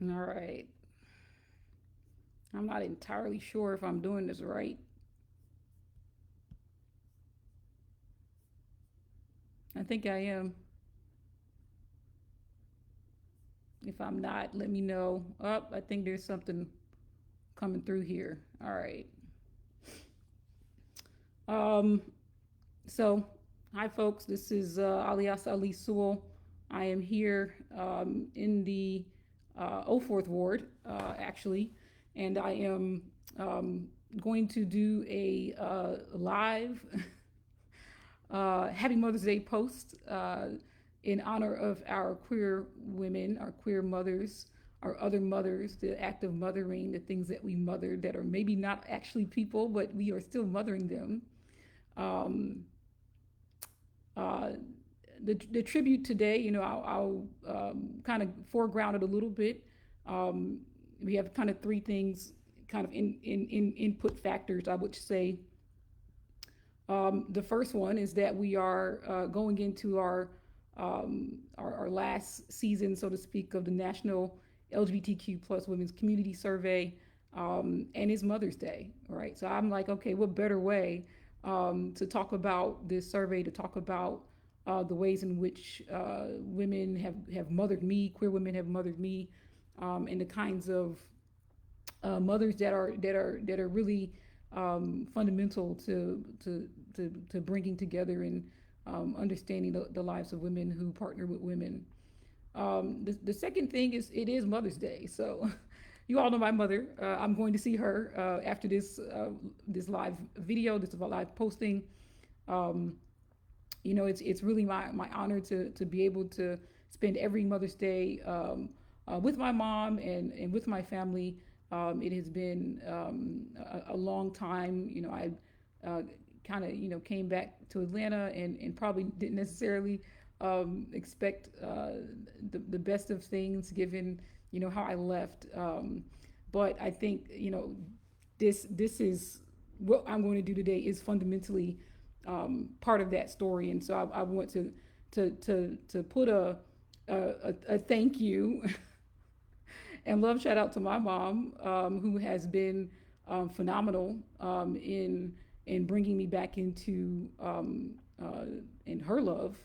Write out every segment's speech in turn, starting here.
All right. I'm not entirely sure if I'm doing this right. I think I am. If I'm not, let me know. Oh, I think there's something coming through here. All right. Um, so, hi folks. This is Alias Ali Sewell. I am here in the 04th Ward, actually, and I am um, going to do a live Happy Mother's Day post in honor of our queer women, our queer mothers, our other mothers, the act of mothering, the things that we mother that are maybe not actually people, but we are still mothering them. Um, uh, the tribute today, I'll kind of foreground it a little bit. Um, we have kind of three things, kind of in input factors, I would say. The first one is that we are going into our last season, so to speak, of the National LGBTQ plus Women's Community Survey, and it's Mother's Day, right? So I'm like, okay, what better way to talk about this survey, to talk about the ways in which women have mothered me, queer women have mothered me, and the kinds of mothers that are really fundamental to bringing together and understanding the lives of women who partner with women. The second thing is it is Mother's Day, so you all know my mother. I'm going to see her after this live video, this live posting. Um, it's really my honor to be able to spend every Mother's Day with my mom and with my family. It has been a long time. I kind of came back to Atlanta and probably didn't necessarily expect the best of things given how I left. But I think this is what I'm going to do today is fundamentally part of that story, and so I want to put a thank you and love shout out to my mom, who has been phenomenal in bringing me back into in her love.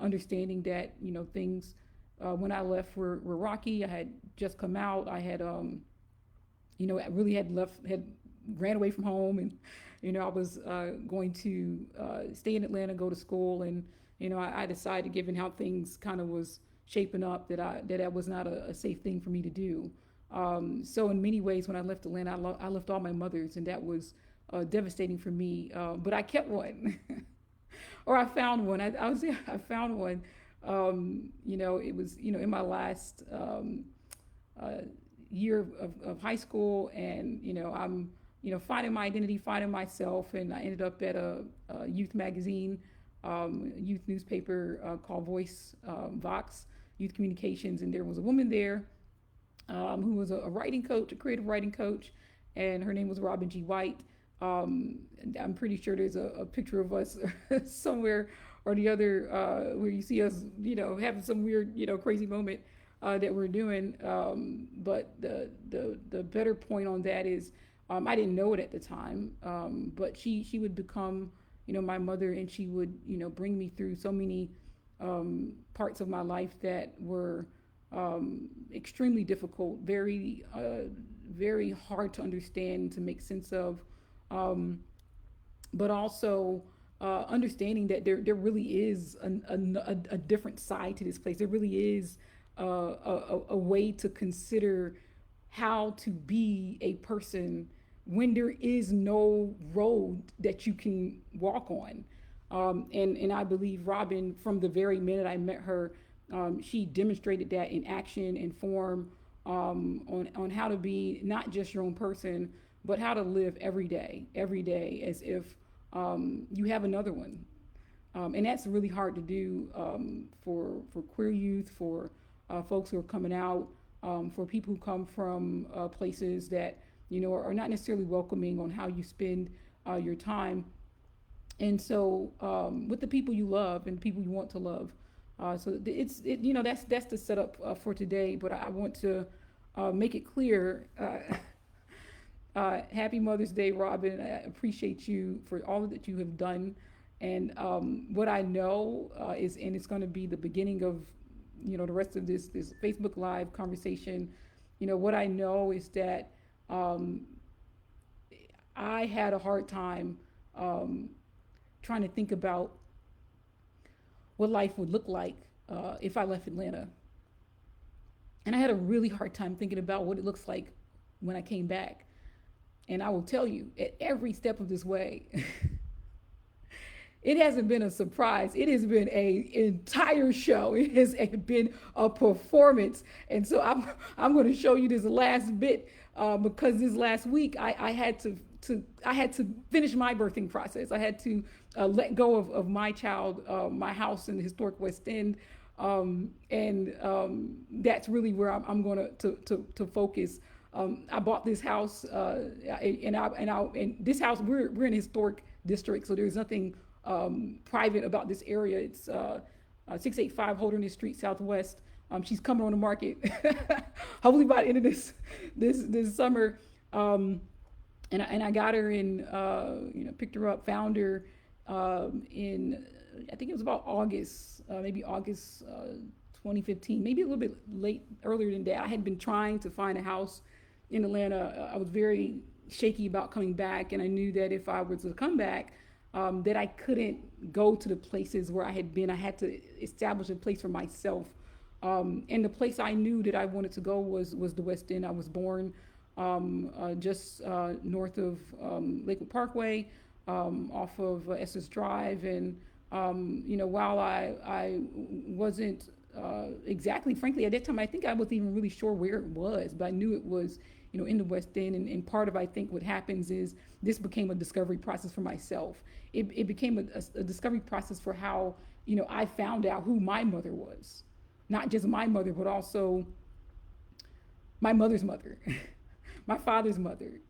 Understanding that things when I left were rocky. I had just come out. I had I really had ran away from home, and I was going to stay in Atlanta, go to school, and I decided, given how things kind of was shaping up, that was not a safe thing for me to do. So in many ways, when I left Atlanta, I left all my mothers, and that was devastating for me. But I kept one, or I found one. I would say I found one. It was in my last uh, year of high school, and I'm finding my identity, finding myself, and I ended up at a youth magazine, youth newspaper called Voice, Vox Youth Communications, and there was a woman there who was a writing coach, a creative writing coach, and her name was Robin G. White. And I'm pretty sure there's a picture of us somewhere or the other where you see us, having some weird, crazy moment that we're doing. But the better point on that is I didn't know it at the time, but she would become, my mother, and she would, bring me through so many parts of my life that were extremely difficult, very hard to understand, to make sense of, um, but also understanding that there really is a different side to this place. There really is a way to consider how to be a person when there is no road that you can walk on. And I believe Robin, from the very minute I met her, she demonstrated that in action and form, on how to be not just your own person, but how to live every day as if you have another one. And that's really hard to do for queer youth, for folks who are coming out, for people who come from places that are not necessarily welcoming on how you spend your time. And so, with the people you love and the people you want to love, That's the setup for today. But I want to make it clear. Happy Mother's Day, Robin. I appreciate you for all that you have done. And what I know is, and it's going to be the beginning of, the rest of this Facebook Live conversation. What I know is that um, I had a hard time um, trying to think about what life would look like if I left Atlanta. And I had a really hard time thinking about what it looks like when I came back. And I will tell you, at every step of this way, it hasn't been a surprise. It has been a entire show. It has been a performance. And so I'm going to show you this last bit because this last week I had to finish my birthing process. I had to let go of my child, my house in the historic West End. And that's really where I'm going to focus. I bought this house, and this house we're in a historic district, so there's nothing private about this area. It's 685 Holderness Street Southwest. She's coming on the market, hopefully by the end of this summer. And I got her in, picked her up, found her in, I think it was about August, maybe August 2015, maybe a little bit earlier than that. I had been trying to find a house in Atlanta. I was very shaky about coming back, and I knew that if I was to come back, that I couldn't go to the places where I had been. I had to establish a place for myself. And the place I knew that I wanted to go was the West End. I was born just north of Lakewood Parkway, off of Essex Drive. And, while I wasn't exactly, frankly, at that time, I think I wasn't even really sure where it was, but I knew it was, in the West End. And part of, I think, what happens is this became a discovery process for myself. It became a discovery process for how, I found out who my mother was. Not just my mother, but also my mother's mother, my father's mother,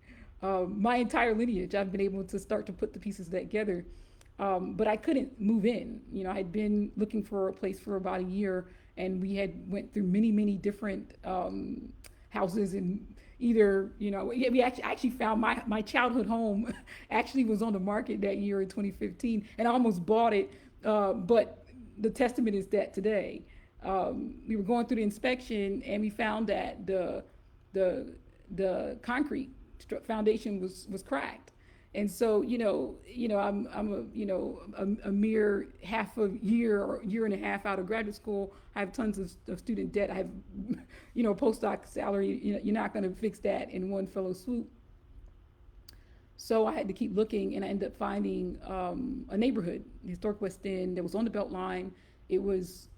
my entire lineage. I've been able to start to put the pieces together. But I couldn't move in. I had been looking for a place for about a year, and we had went through many, many different houses. And either, we actually found my childhood home actually was on the market that year in 2015, and I almost bought it. But the testament is that today, we were going through the inspection, and we found that the concrete foundation was cracked. And so, I'm a mere half a year or year and a half out of graduate school. I have tons of student debt. I have, postdoc salary. You're not going to fix that in one fell swoop. So I had to keep looking, and I ended up finding a neighborhood, the historic West End, that was on the Beltline. It was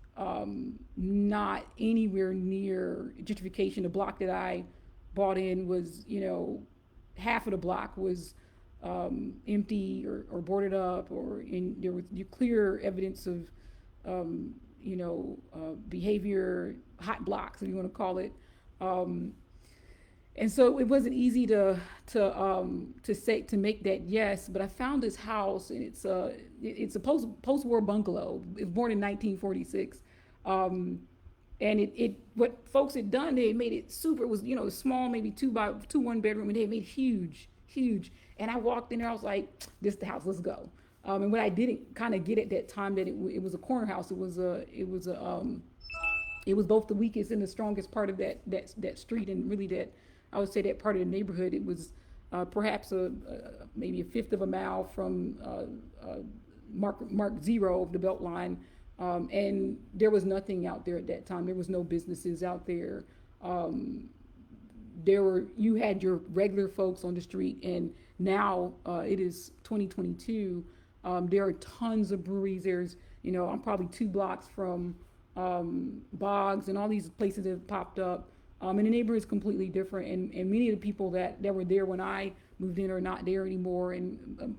not anywhere near gentrification. The block that I bought in was, half of the block was empty or boarded up, there was clear evidence of, behavior, hot blocks, if you want to call it. And so it wasn't easy to make that yes, but I found this house, and it's a post-war bungalow. It was born in 1946. And what folks had done, they made it super. It was small, maybe two 1-bedroom, and they made huge. And I walked in there, I was like, this is the house, let's go. And what I didn't kind of get at that time, that it was a corner house. It was both the weakest and the strongest part of that street, and really that, I would say, that part of the neighborhood. It was perhaps maybe a fifth of a mile from Mark Zero of the Beltline, and there was nothing out there at that time. There was no businesses out there. You had your regular folks on the street, and now it is 2022. There are tons of breweries. There's, I'm probably 2 blocks from Boggs, and all these places have popped up. And the neighborhood is completely different, and many of the people that were there when I moved in are not there anymore. And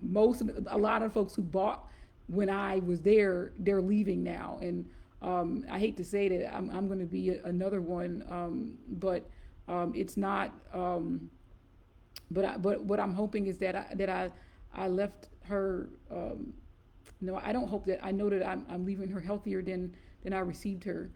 a lot of folks who bought when I was there, they're leaving now. And I hate to say that I'm going to be another one, but it's not. But what I'm hoping is that I left her. No, I don't hope that. I know that I'm leaving her healthier than then I received her.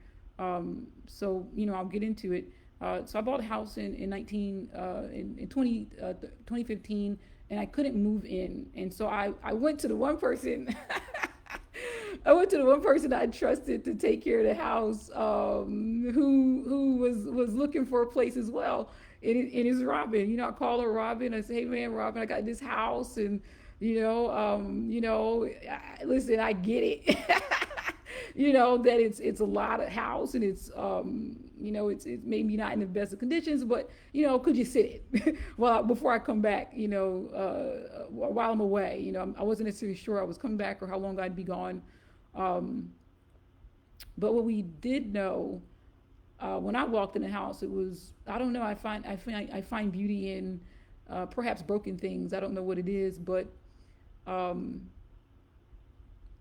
So I'll get into it. So I bought a house in 2015, and I couldn't move in, and so I went to the one person. I went to the one person I trusted to take care of the house, who was looking for a place as well. And it's Robin. I call her Robin. I say, hey man, Robin, I got this house, and listen, I get it. That it's a lot of house, and it's maybe not in the best of conditions, but could you sit it well before I come back, while I'm away. I wasn't necessarily sure I was coming back or how long I'd be gone. um, but what we did know, when I walked in the house, it was, I don't know, I find beauty in, perhaps broken things. I don't know what it is, but um,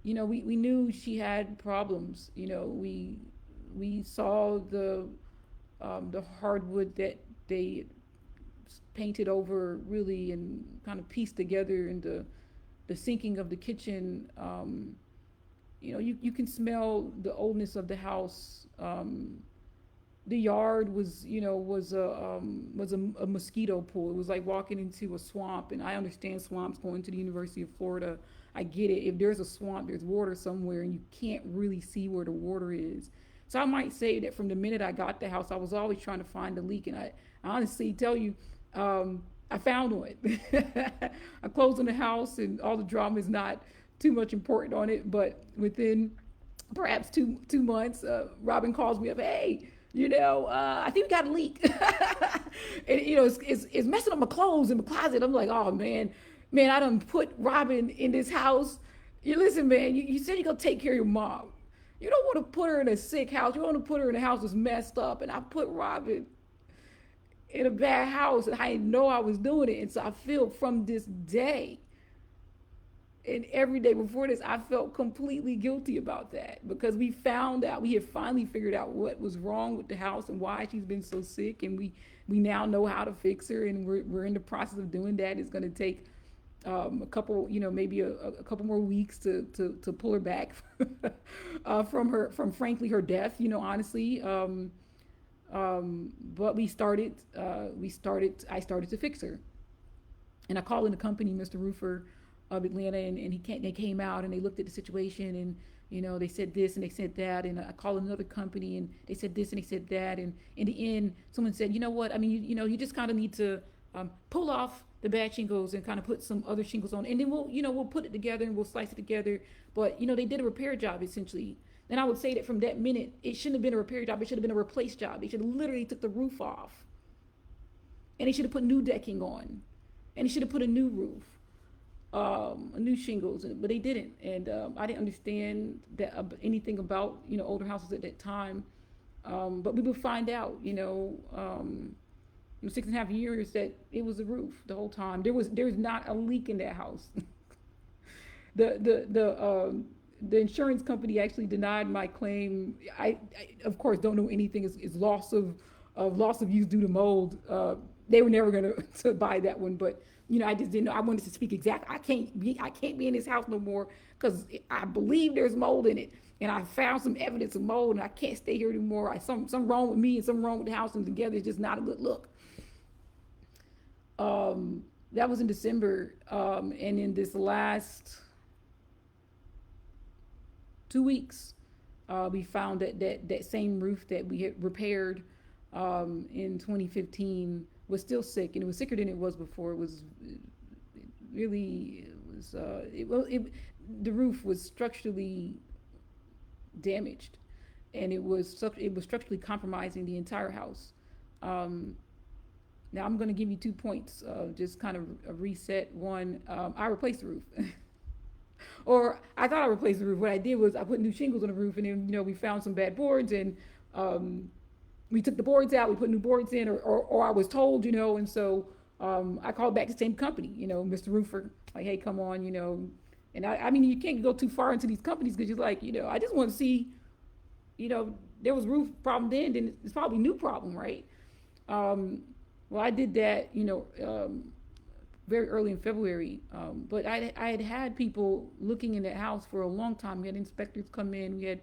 we knew she had problems. We saw the hardwood that they painted over, really, and kind of pieced together, and the sinking of the kitchen. You can smell the oldness of the house. The yard was a mosquito pool. It was like walking into a swamp, and I understand swamps, going to the University of Florida. I get it. If there's a swamp, there's water somewhere, and you can't really see where the water is. So I might say that from the minute I got the house, I was always trying to find a leak, and I honestly tell you, I found one. I closed on the house, and all the drama is not too much important on it, but within perhaps two months, Robin calls me up. Hey, I think we got a leak. And it's messing up my clothes in the closet. I'm like, oh man, I done put Robin in this house. You listen, man. You said you're gonna take care of your mom. You don't want to put her in a sick house. You want to put her in a house that's messed up. And I put Robin in a bad house, and I didn't know I was doing it. And so I feel from this day, and every day before this, I felt completely guilty about that, because we had finally figured out what was wrong with the house and why she's been so sick, and we now know how to fix her, and we're in the process of doing that. It's going to take, a couple, maybe a couple more weeks to pull her back from frankly her death. Honestly. But I started to fix her, and I called in the company, Mr. Roofer of Atlanta, and they came out, and they looked at the situation, and they said this and they said that, and I called another company, and they said this and they said that, and in the end, someone said, you know what, I mean, you just kind of need to, pull off the bad shingles and kind of put some other shingles on, and then we'll put it together, and we'll slice it together. But they did a repair job, essentially. And I would say that from that minute, it shouldn't have been a repair job. It should have been a replace job. They should have literally took the roof off, and they should have put new decking on, and they should have put a new roof, a new shingles, but they didn't. And I didn't understand that anything about older houses at that time. But we would find out, 6.5 years, that it was the roof the whole time. There's not a leak in that house. The insurance company actually denied my claim. I of course don't know anything is loss of use due to mold. They were never gonna to buy that one, but I just didn't know. I wanted to speak exactly. I can't be in this house no more, because I believe there's mold in it, and I found some evidence of mold, and I can't stay here anymore. Some wrong with me and some wrong with the house, and together it's just not a good look. That was in December, and in this last 2 weeks, we found that same roof that we had repaired, in 2015, was still sick, and it was sicker than it was before. It was really, the roof was structurally damaged, and it was structurally compromising the entire house. Now I'm going to give you 2 points, just kind of a reset. One, I replaced the roof. Or I thought I replaced the roof. What I did was I put new shingles on the roof, and then we found some bad boards, and we took the boards out, we put new boards in, or I was told, and so I called back the same company, Mr. Roofer, like, hey, come on, and I mean, you can't go too far into these companies, because you're like, I just want to see, there was roof problem then it's probably new problem, right? Well, I did that, very early in February. But I had people looking in that house for a long time. We had inspectors come in. We had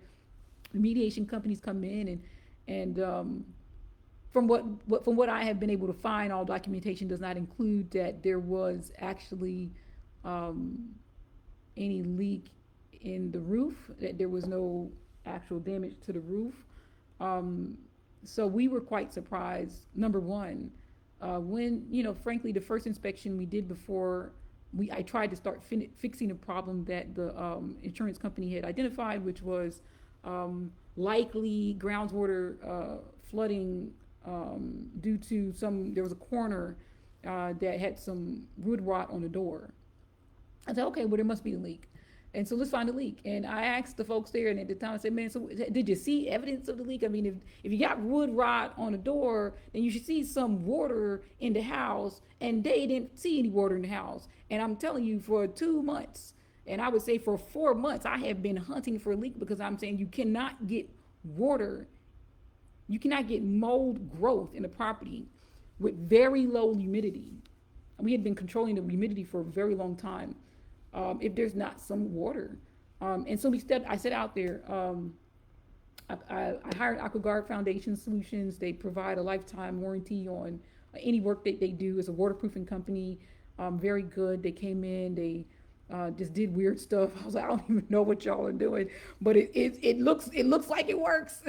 remediation companies come in, and from what I have been able to find, all documentation does not include that there was actually um, any leak in the roof, that there was no actual damage to the roof. Um, so we were quite surprised, number one, when, frankly, the first inspection we did before I tried to start fixing a problem that the insurance company had identified, which was likely groundwater flooding due to there was a corner that had some wood rot on the door. I said, okay, well, there must be a leak. And so let's find a leak. And I asked the folks there, and at the time I said, man, so did you see evidence of the leak? I mean, if you got wood rot on the door, then you should see some water in the house. And they didn't see any water in the house. And I'm telling you, for 2 months, and I would say for 4 months, I have been hunting for a leak, because I'm saying you cannot get water, you cannot get mold growth in a property with very low humidity. We had been controlling the humidity for a very long time. If there's not some water. And so I set out there. I hired AquaGuard Foundation Solutions. They provide a lifetime warranty on any work that they do. It's a waterproofing company, very good. They came in, they just did weird stuff. I was like, I don't even know what y'all are doing, but it looks like it works.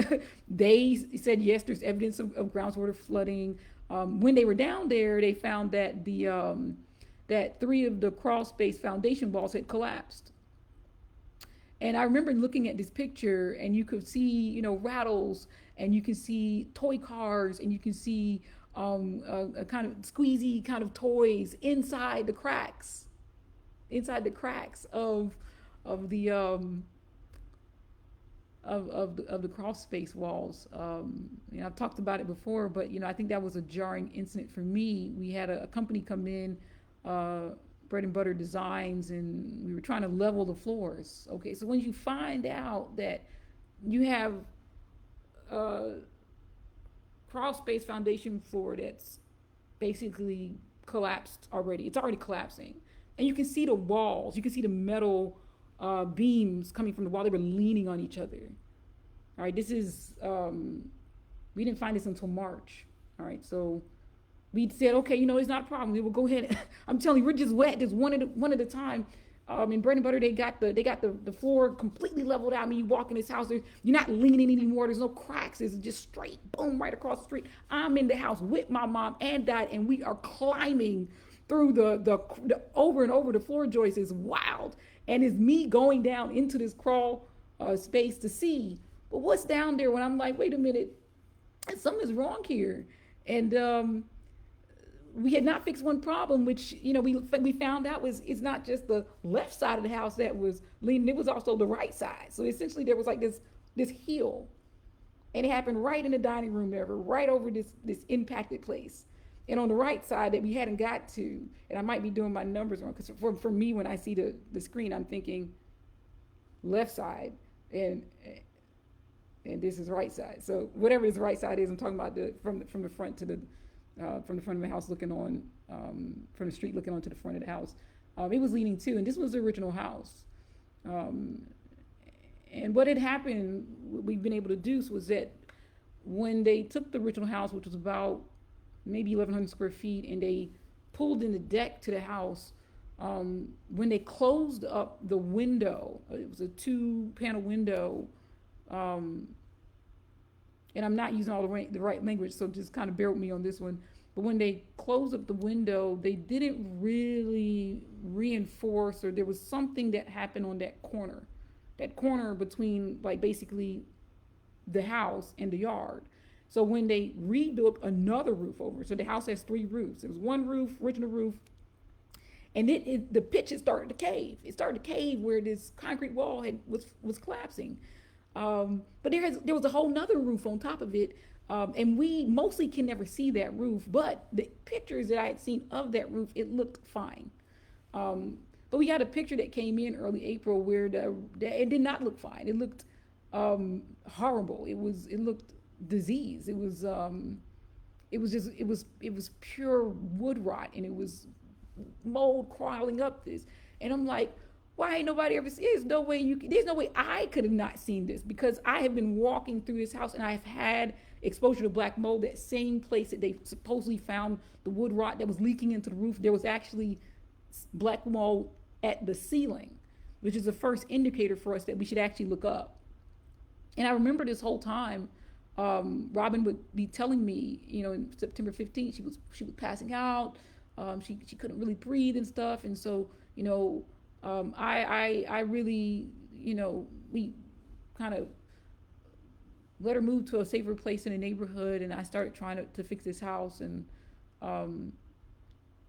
They said yes, there's evidence of groundwater flooding. When they were down there, they found that that 3 of the crawl space foundation walls had collapsed. And I remember looking at this picture, and you could see, rattles, and you can see toy cars, and you can see a kind of squeezy kind of toys inside the cracks of the of the crawl space walls. I've talked about it before, but I think that was a jarring incident for me. We had a company come in, Bread and Butter Designs, and we were trying to level the floors. Okay, so when you find out that you have a crawl space foundation floor that's basically collapsed already, it's already collapsing, and you can see the walls, you can see the metal beams coming from the wall. They were leaning on each other. All right, this is we didn't find this until March. All right, so we said, okay, it's not a problem. We will go ahead. I'm telling you, we're just wet, just one at a time. In Bread and Butter, they got the floor completely leveled out. I mean, you walk in this house, you're not leaning anymore. There's no cracks. It's just straight, boom, right across the street. I'm in the house with my mom and dad, and we are climbing through the over and over the floor joists. Is wild, and it's me going down into this crawl space to see, but what's down there? When I'm like, wait a minute, something's wrong here, and we had not fixed one problem, which we found out it's not just the left side of the house that was leaning; it was also the right side. So essentially, there was like this hill, and it happened right in the dining room area, right over this impacted place. And on the right side that we hadn't got to, and I might be doing my numbers wrong, because for me, when I see the screen, I'm thinking left side, and this is right side. So whatever this right side is, I'm talking about from the front to the from the front of the house looking on, from the street looking onto the front of the house. It was leaning too, and this was the original house. And what had happened, what we've been able to do was that when they took the original house, which was about maybe 1,100 square feet, and they pulled in the deck to the house, when they closed up the window, it was a 2-panel window, and I'm not using all the right language, so just kind of bear with me on this one. But when they closed up the window, they didn't really reinforce, or there was something that happened on that corner between, like, basically the house and the yard. So when they rebuilt another roof over, so the house has 3 roofs. It was one roof, original roof, and the pitch had started to cave. It started to cave where this concrete wall was collapsing. But there was a whole nother roof on top of it, and we mostly can never see that roof. But the pictures that I had seen of that roof, it looked fine. But we got a picture that came in early April where it did not look fine. It looked horrible. It looked disease. It was pure wood rot, and it was mold crawling up this. And I'm like, Why ain't nobody ever seen? There's no way there's no way I could have not seen this, because I have been walking through this house and I've had exposure to black mold. That same place that they supposedly found the wood rot that was leaking into the roof, there was actually black mold at the ceiling, which is the first indicator for us that we should actually look up. And I remember this whole time, Robin would be telling me, in September 15th, she was passing out. She couldn't really breathe and stuff, and so I really, we kind of let her move to a safer place in the neighborhood, and I started trying to fix this house, and um,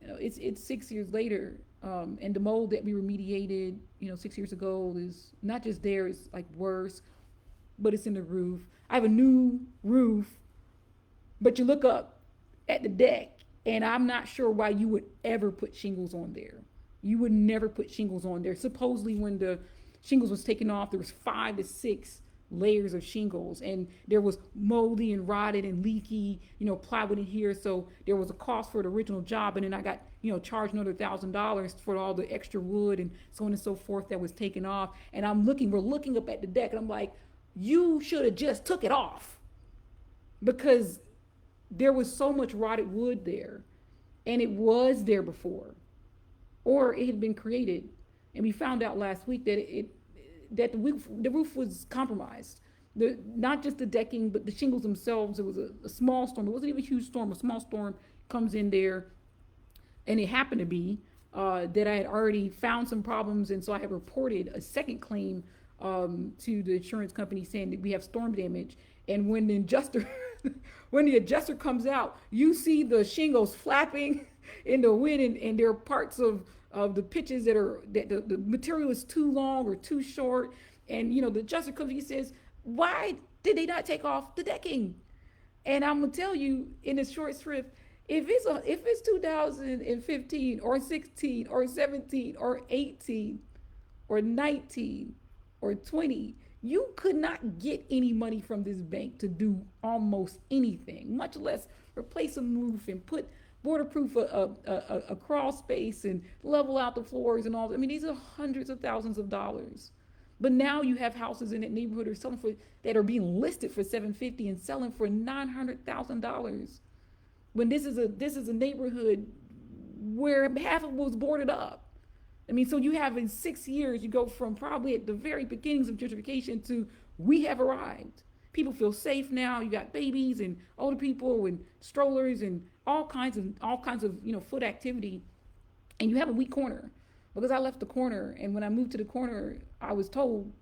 it's 6 years later, and the mold that we remediated, 6 years ago, is not just there; it's like worse, but it's in the roof. I have a new roof, but you look up at the deck, and I'm not sure why you would ever put shingles on there. You would never put shingles on there. Supposedly, when the shingles was taken off, there was 5 to 6 layers of shingles, and there was moldy and rotted and leaky, plywood in here. So there was a cost for the original job, and then I got, charged another $1,000 for all the extra wood and so on and so forth that was taken off. And we're looking up at the deck, and I'm like, you should have just took it off, because there was so much rotted wood there, and it was there before, or it had been created. And we found out last week that the roof was compromised. Not just the decking, but the shingles themselves. It was a small storm. It wasn't even a huge storm. A small storm comes in there, and it happened to be that I had already found some problems, and so I had reported a second claim to the insurance company saying that we have storm damage. And when the adjuster when the adjuster comes out, you see the shingles flapping in the wind, and there are parts of the pitches that the material is too long or too short. And the adjuster comes, he says, why did they not take off the decking? And I'm gonna tell you in a short script, if it's 2015 or 16 or 17 or 18 or 19 or 20, you could not get any money from this bank to do almost anything, much less replace a roof and put waterproof a crawl space and level out the floors and all. I mean, these are hundreds of thousands of dollars. But now you have houses in that neighborhood that are being listed for $750 and selling for $900,000. When this is a neighborhood where half of it was boarded up. I mean, so you have in 6 years, you go from probably at the very beginnings of gentrification to we have arrived. People feel safe now. You got babies and older people and strollers and all kinds of foot activity, and you have a weak corner, because I left the corner, and when I moved to the corner, I was told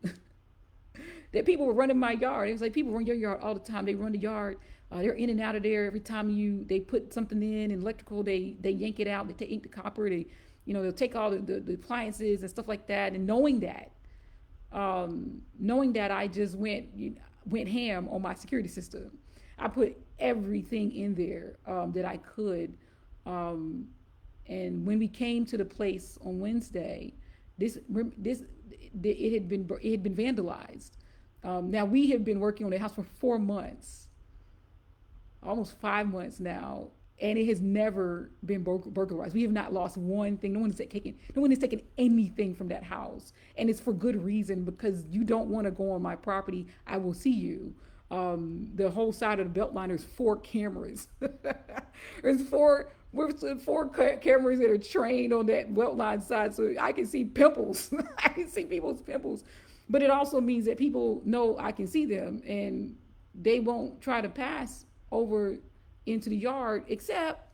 that people were running my yard. It was like, people run your yard all the time. They run the yard. They're in and out of there every time they put something in electrical. They yank it out. They yank the copper. They'll take all the appliances and stuff like that. And knowing that, I just went ham on my security system. I put everything in there that I could. And when we came to the place on Wednesday, it had been vandalized. Now we have been working on the house for 4 months, almost 5 months now, and it has never been burglarized. We have not lost one thing. No one has taken anything from that house, and it's for good reason, because you don't want to go on my property. I will see you. The whole side of the Beltline, there's 4 cameras. There's four cameras that are trained on that Beltline side, so I can see pimples. I can see people's pimples. But it also means that people know I can see them, and they won't try to pass over into the yard, except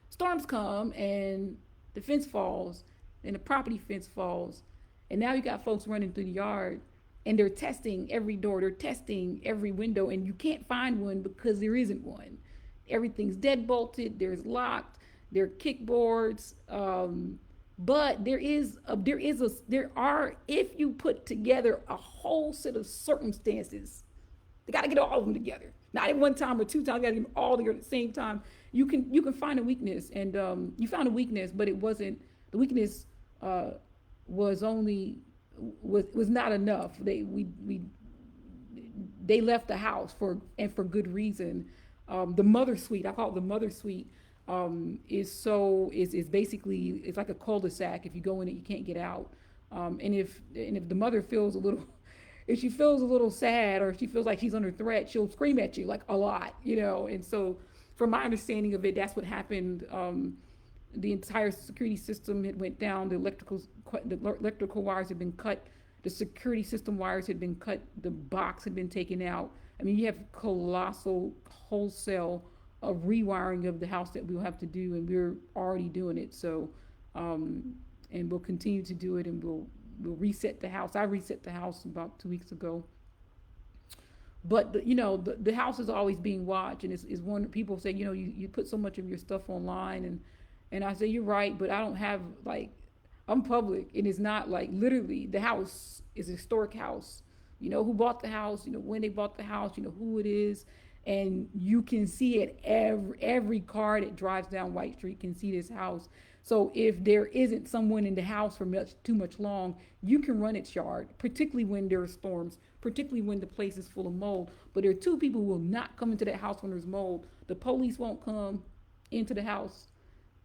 storms come and the fence falls and the property fence falls, and now you got folks running through the yard, and they're testing every door, they're testing every window, and you can't find one because there isn't one. Everything's dead bolted, there's locked, there are kickboards, but there are, if you put together a whole set of circumstances, they got to get all of them together. Not at one time or 2 times, you got to get them all together at the same time. You can find a weakness, and you found a weakness, but it wasn't, the weakness was not enough. They left the house for good reason. The mother suite, I call it the mother suite, is basically, it's like a cul-de-sac. If you go in it, you can't get out. And if the mother feels a little, if she feels a little sad or if she feels like she's under threat, she'll scream at you like a lot, And so, from my understanding of it, that's what happened. The entire security system had went down. The electrical wires had been cut. The security system wires had been cut. The box had been taken out. I mean, you have colossal wholesale of rewiring of the house that we'll have to do, and we're already doing it. So, um, and we'll continue to do it, and we'll reset the house. I reset the house about 2 weeks ago. But the house is always being watched, and it's one people say, you put so much of your stuff online, and I say you're right, but I don't have like I'm public, and it's not like literally the house is a historic house. You know who bought the house, when they bought the house, who it is, and you can see it every car that drives down White Street can see this house. So if there isn't someone in the house for much too much long, you can run its yard, particularly when there are storms, particularly when the place is full of mold. But there are two people who will not come into that house when there's mold. The police won't come into the house,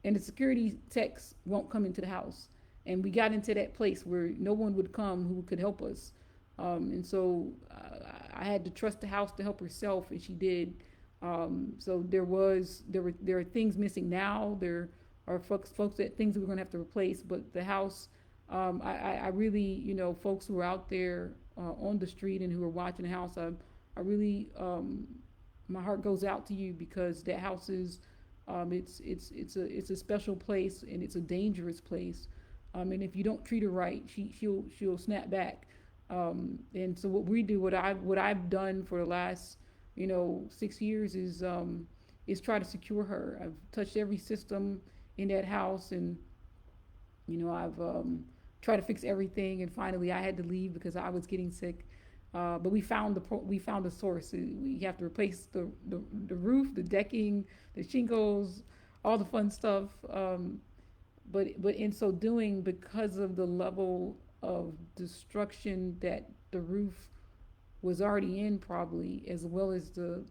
and the security techs won't come into the house. And we got into that place where no one would come who could help us. And so I had to trust the house to help herself, and she did. So there are things missing now. There are folks that things that we're gonna have to replace. But the house, I really, folks who are out there on the street and who are watching the house, I really, my heart goes out to you, because that house is, it's a special place, and it's a dangerous place. And if you don't treat her right, she'll snap back. And so what we do, what I've done for the last 6 years is try to secure her. I've touched every system in that house, and I've tried to fix everything. And finally, I had to leave because I was getting sick. But we found the source. We have to replace the roof, the decking, the shingles, all the fun stuff. But in so doing, because of the level of destruction that the roof was already in, probably, as well as the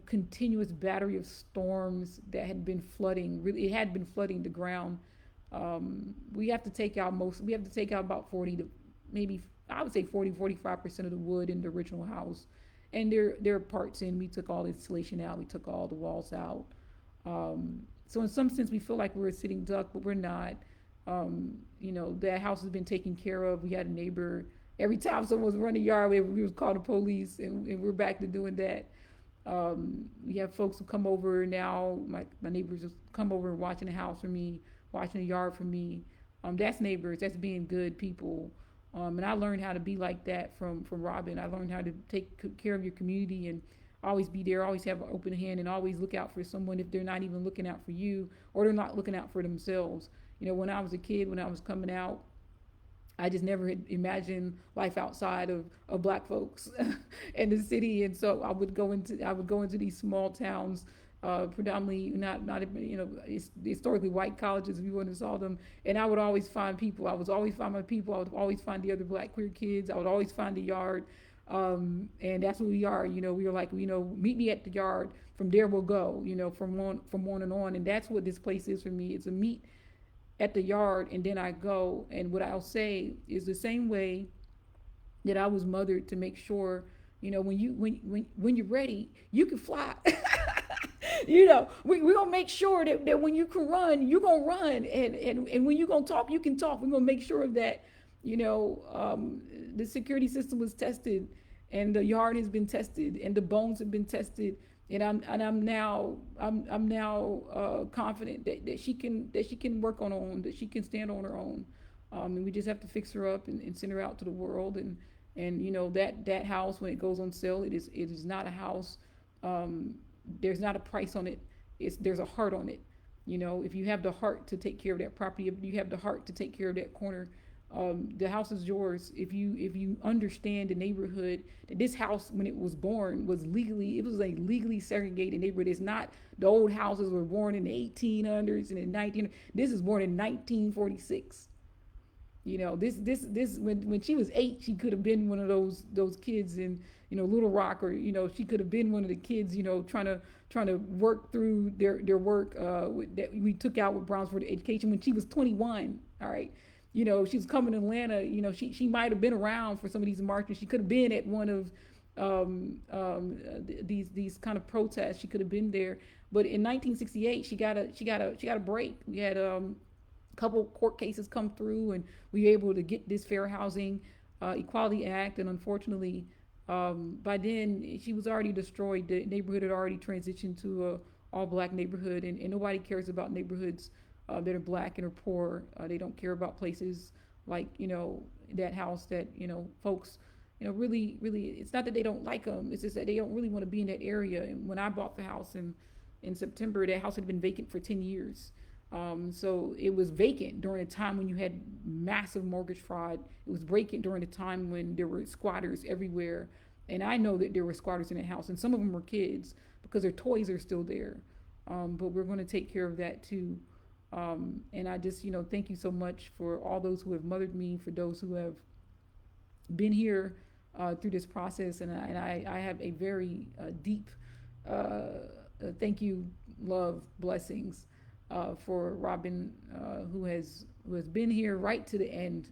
continuous battery of storms that had been flooding. Really, it had been flooding the ground. We have to take out most. We have to take out about 40 to maybe, I would say 40-45% of the wood in the original house, and there are parts in. We took all the insulation out. We took all the walls out. So in some sense, we feel like we're a sitting duck, but we're not. That house has been taken care of. We had a neighbor. Every time someone was running the yard, we was called the police, and we're back to doing that. We have folks who come over now. My neighbors just come over and watching the house for me, watching the yard for me. That's neighbors. That's being good people. And I learned how to be like that from Robin. I learned how to take care of your community and always be there, always have an open hand, and always look out for someone if they're not even looking out for you, or they're not looking out for themselves. When I was a kid, when I was coming out, I just never had imagined life outside of black folks in the city. And so I would go into these small towns, predominantly not historically white colleges, if you want to saw them. And I would always find people. I would always find my people. I would always find the other black queer kids. I would always find the yard. And that's what we are. We are like, meet me at the yard. From there we'll go. From on and on. And that's what this place is for me. It's a meet at the yard, and then I go. And what I'll say is the same way that I was mothered to make sure, when you're ready, you can fly. We're gonna make sure that when you can run, you're gonna run, and when you're gonna talk, you can talk. We're gonna make sure of that. The security system was tested, and the yard has been tested, and the bones have been tested, and I'm now confident that she can work on her own, that she can stand on her own, and we just have to fix her up and send her out to the world. And that house, when it goes on sale, it is not a house. There's not a price on it. There's a heart on it. If you have the heart to take care of that property, if you have the heart to take care of that corner, the house is yours. If you understand the neighborhood, that this house, when it was born, was a legally segregated neighborhood. It's not the old houses were born in the 1800s and in 19. This is born in 1946. This when she was 8, she could have been one of those kids in Little Rock, or she could have been one of the kids trying to work through their work that we took out with Brownsford Education when she was 21. All right. she's coming to Atlanta. She might have been around for some of these marches. She could have been at one of these kind of protests. She could have been there. But in 1968, she got a break. We had couple court cases come through, and we were able to get this Fair Housing Equality Act. And unfortunately, by then she was already destroyed. The neighborhood had already transitioned to a all black neighborhood, and nobody cares about neighborhoods that are black and are poor. They don't care about places like that house that folks really. It's not that they don't like them. It's just that they don't really want to be in that area. And when I bought the house in September, that house had been vacant for 10 years. So it was vacant during a time when you had massive mortgage fraud. It was vacant during a time when there were squatters everywhere. And I know that there were squatters in that house, and some of them were kids because their toys are still there. But we're going to take care of that too. And I just, thank you so much for all those who have mothered me, for those who have been here through this process. And I have a very deep thank you, love, blessings for Robin, who has been here right to the end,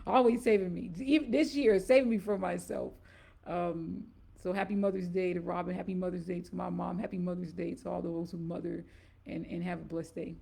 always saving me. Even this year, saving me from myself. So happy Mother's Day to Robin. Happy Mother's Day to my mom. Happy Mother's Day to all those who mother, and have a blessed day.